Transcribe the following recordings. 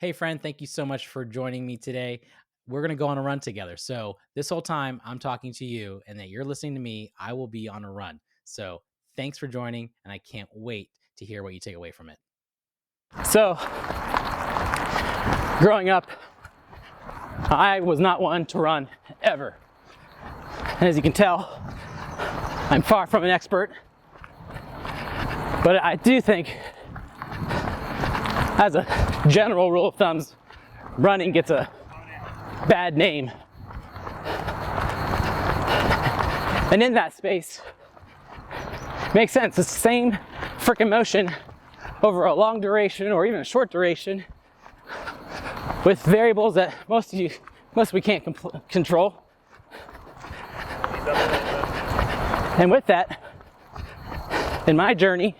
Hey, friend, thank you so much for joining me today. We're going to go on a run together. So, this whole time I'm talking to you and that you're listening to me, I will be on a run. So, thanks for joining, and I can't wait to hear what you take away from it. So, growing up, I was not one to run ever. And as you can tell, I'm far from an expert. But I do think, as a general rule of thumb, running gets a bad name. And in that space, makes sense. It's the same freaking motion over a long duration or even a short duration with variables that most of we can't control. And with that, in my journey,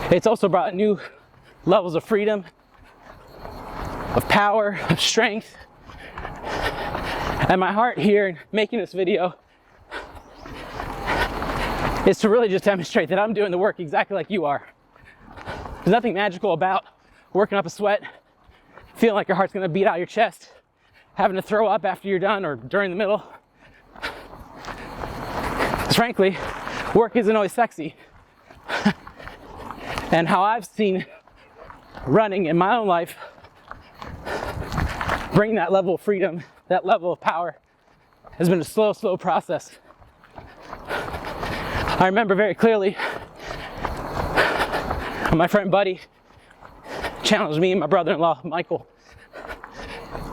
it's also brought new levels of freedom, of power, of strength. And my heart here in making this video is to really just demonstrate that I'm doing the work exactly like you are. There's nothing magical about working up a sweat, feeling like your heart's gonna beat out your chest, having to throw up after you're done or during the middle. Because frankly, work isn't always sexy. And how I've seen running in my own life bring that level of freedom, that level of power, has been a slow process. I remember very clearly my friend Buddy challenged me and my brother-in-law Michael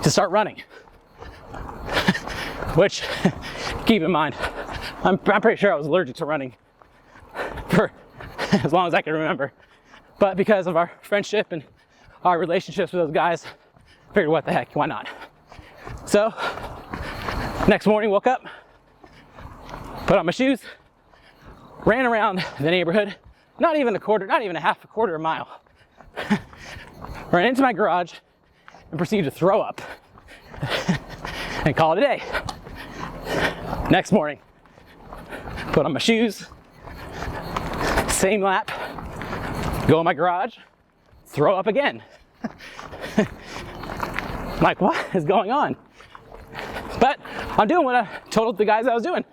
to start running. Which, keep in mind, I'm pretty sure I was allergic to running for as long as I can remember. But because of our friendship and our relationships with those guys, I figured, what the heck, why not? So, next morning, woke up, put on my shoes, ran around the neighborhood, not even a half a quarter of a mile. Ran into my garage and proceeded to throw up and call it a day. Next morning, put on my shoes, same lap, go in my garage, throw up again. I'm like, what is going on? But I'm doing what I told the guys I was doing.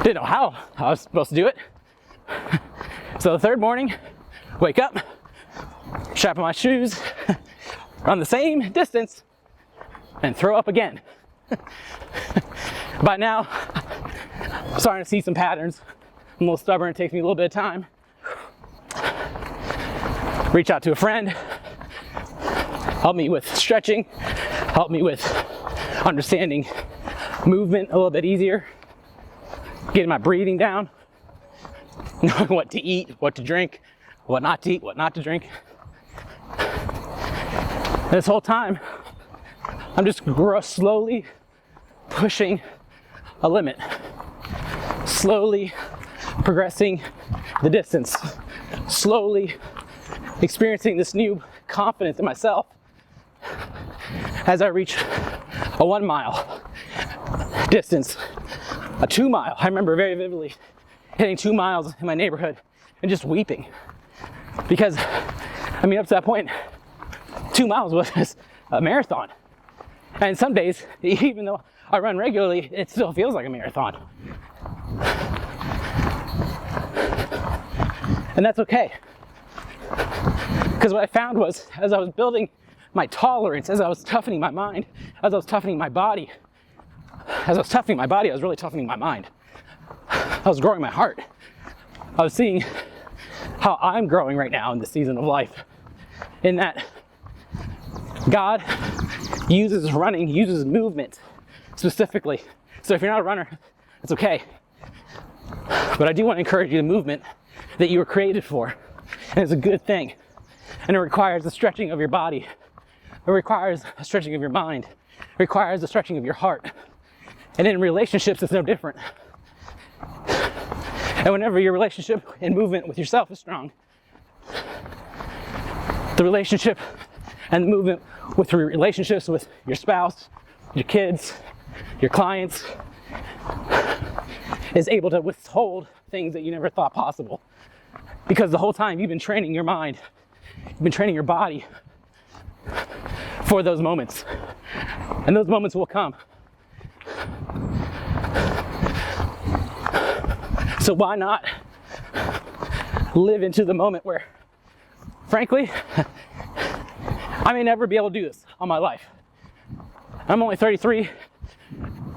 Didn't know how I was supposed to do it. So the third morning, wake up, strap on my shoes, run the same distance, and throw up again. By now, I'm starting to see some patterns. I'm a little stubborn, it takes me a little bit of time. Reach out to a friend, help me with stretching, help me with understanding movement a little bit easier, getting my breathing down, knowing what to eat, what to drink, what not to eat, what not to drink. This whole time, I'm just slowly pushing a limit, slowly progressing the distance, slowly experiencing this new confidence in myself as I reach a 1 mile distance, a 2 mile. I remember very vividly hitting 2 miles in my neighborhood and just weeping because, I mean, up to that point, 2 miles was a marathon. And some days, even though I run regularly, it still feels like a marathon. And that's okay. Because what I found was, as I was building my tolerance, as I was toughening my mind, as I was toughening my body, I was really toughening my mind. I was growing my heart. I was seeing how I'm growing right now in this season of life. In that God uses running, uses movement specifically. So if you're not a runner, it's okay. But I do want to encourage you the movement that you were created for. And it's a good thing. And it requires the stretching of your body. It requires a stretching of your mind. It requires the stretching of your heart. And in relationships, it's no different. And whenever your relationship and movement with yourself is strong, the relationship and the movement with your relationships with your spouse, your kids, your clients, is able to withhold things that you never thought possible. Because the whole time you've been training your mind You've been training your body for those moments. And those moments will come. So why not live into the moment where, frankly, I may never be able to do this all my life. I'm only 33,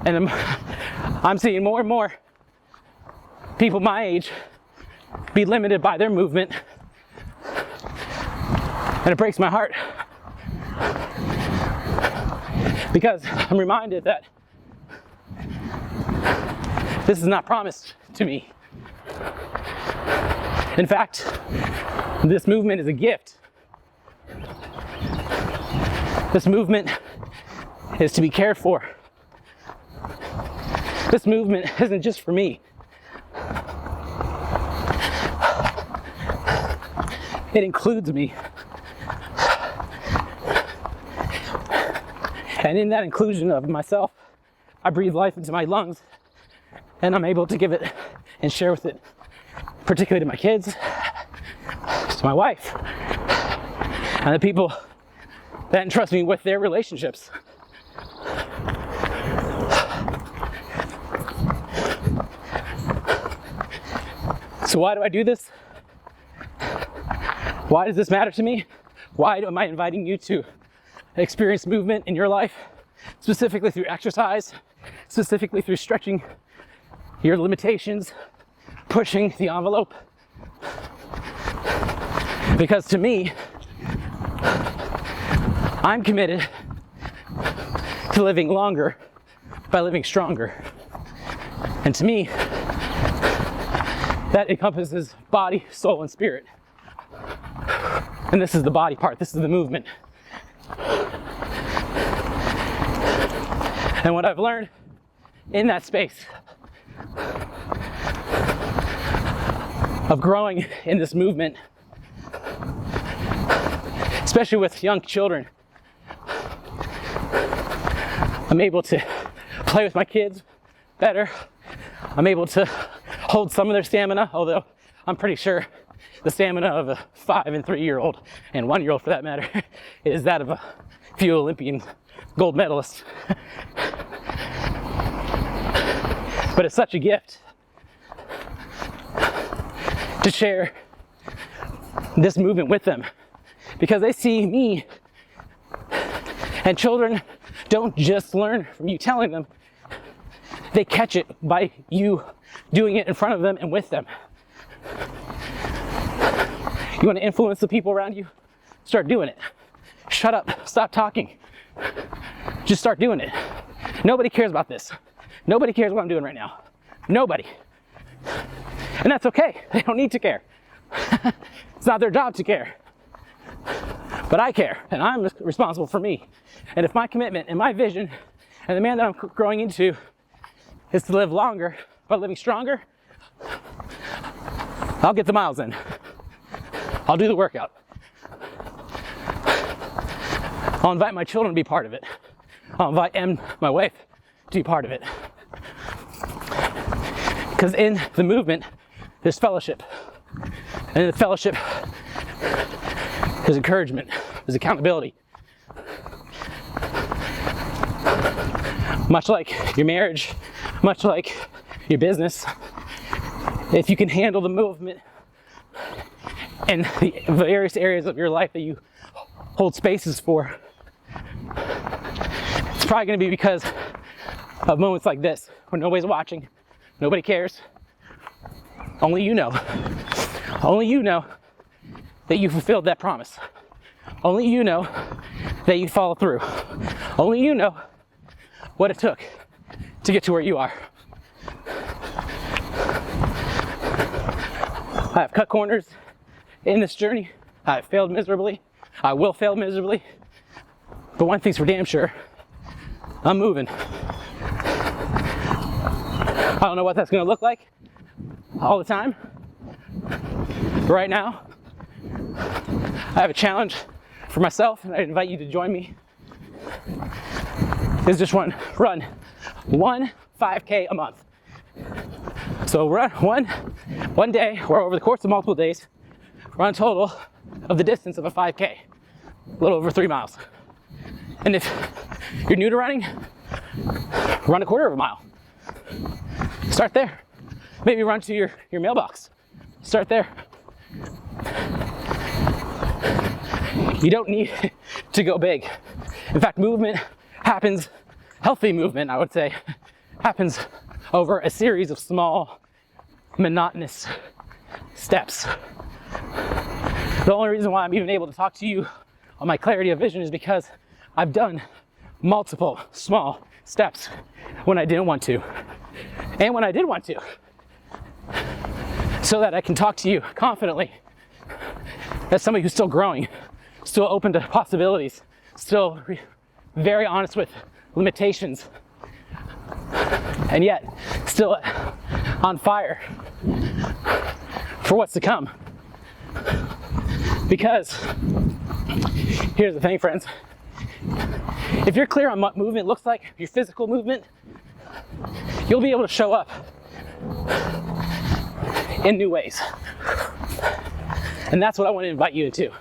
and I'm seeing more and more people my age be limited by their movement, and it breaks my heart because I'm reminded that this is not promised to me. In fact, this movement is a gift. This movement is to be cared for. This movement isn't just for me. It includes me. And in that inclusion of myself, I breathe life into my lungs, and I'm able to give it and share with it, particularly to my kids, to my wife, and the people that entrust me with their relationships. So why do I do this? Why does this matter to me? Why am I inviting you to experience movement in your life, specifically through exercise, specifically through stretching your limitations, pushing the envelope? Because to me, I'm committed to living longer by living stronger. And to me, that encompasses body, soul, and spirit. And this is the body part, this is the movement. And what I've learned in that space of growing in this movement, especially with young children, I'm able to play with my kids better. I'm able to hold some of their stamina, although I'm pretty sure the stamina of a 5 and 3-year-old, and 1-year-old for that matter, is that of a few Olympian gold medalists. But it's such a gift to share this movement with them, because they see me, and children don't just learn from you telling them, they catch it by you doing it in front of them and with them. You want to influence the people around you? Start doing it. Shut up, stop talking. Just start doing it. Nobody cares about this. Nobody cares what I'm doing right now. Nobody. And that's okay. They don't need to care. It's not their job to care. But I care, and I'm responsible for me. And if my commitment and my vision and the man that I'm growing into is to live longer by living stronger, I'll get the miles in. I'll do the workout. I'll invite my children to be part of it. I'll invite my wife to be part of it. Because in the movement, there's fellowship. And in the fellowship, there's encouragement, there's accountability. Much like your marriage, much like your business, if you can handle the movement and the various areas of your life that you hold spaces for, it's probably going to be because of moments like this where nobody's watching, nobody cares. Only you know. Only you know that you fulfilled that promise. Only you know that you follow through. Only you know what it took to get to where you are. I have cut corners in this journey. I have failed miserably. I will fail miserably. But one thing's for damn sure, I'm moving. I don't know what that's going to look like all the time. Right now, I have a challenge for myself, and I invite you to join me. It's just run 1 5K a month. So run one day, or over the course of multiple days, run a total of the distance of a 5K, a little over 3 miles. And if you're new to running, run a quarter of a mile. Start there. Maybe run to your mailbox. Start there. You don't need to go big. In fact, movement happens, healthy movement, I would say, happens over a series of small, monotonous steps. The only reason why I'm even able to talk to you on my clarity of vision is because I've done multiple small steps when I didn't want to, and when I did want to, so that I can talk to you confidently as somebody who's still growing, still open to possibilities, still very honest with limitations, and yet still on fire for what's to come. Because here's the thing, friends. If you're clear on what movement looks like, your physical movement, you'll be able to show up in new ways. And that's what I want to invite you to.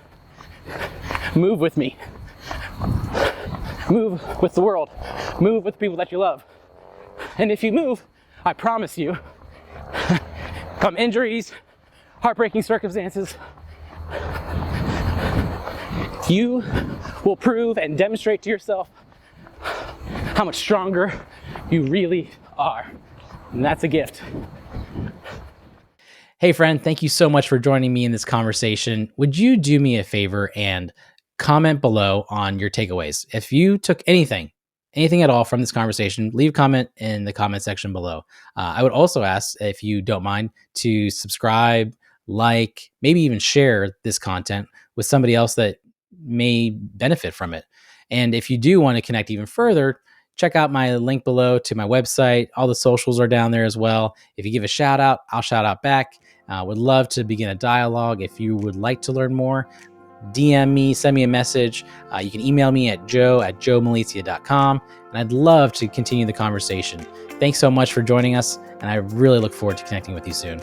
Move with me. Move with the world. Move with people that you love. And if you move, I promise you, come injuries, heartbreaking circumstances, you will prove and demonstrate to yourself how much stronger you really are. And that's a gift. Hey, friend, thank you so much for joining me in this conversation. Would you do me a favor and comment below on your takeaways? If you took anything at all from this conversation, leave a comment in the comment section below. I would also ask, if you don't mind, to subscribe, like, maybe even share this content with somebody else that may benefit from it. And if you do want to connect even further, check out my link below to my website. All the socials are down there as well. If you give a shout out, I'll shout out back. Would love to begin a dialogue. If you would like to learn more, DM me, send me a message. You can email me at joe@joemalizia.com, and I'd love to continue the conversation. Thanks so much for joining us, and I really look forward to connecting with you soon.